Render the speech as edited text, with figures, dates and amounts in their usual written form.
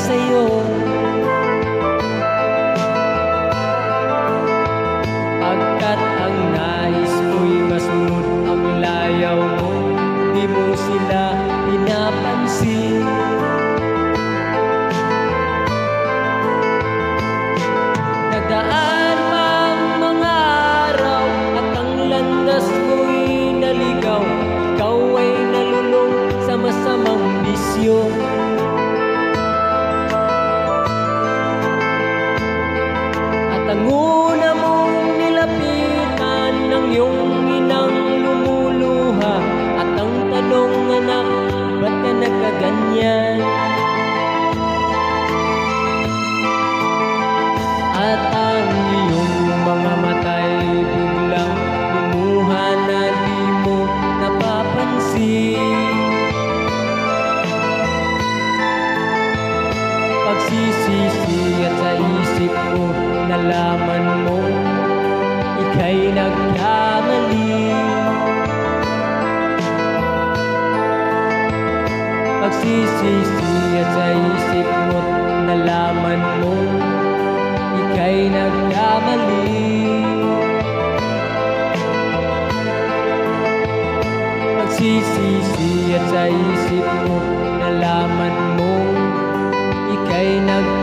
sa'yo. Pagkat ang nais mo'y masunod ang layaw mo, di mo sila pinapansin. Nagdaan ang mga araw at ang landas mo'y naligaw. Ikaw ay nalulong sa masamang bisyo. At ang una mong nilapitan ng iyong inang lumuluha. At ang tanong, anak, ba't ka nagkaganyan? At ang iyong mga mata'y biglang lumuha na di mo napapansin. Pagsisisi at sa isip mo, nalaman mo ika'y nagkamali. Pagsisisi at sa isip mo, nalaman mo ika'y nagkamali. Pagsisisi at sa isip mo, nalaman mo ika'y nagkamali.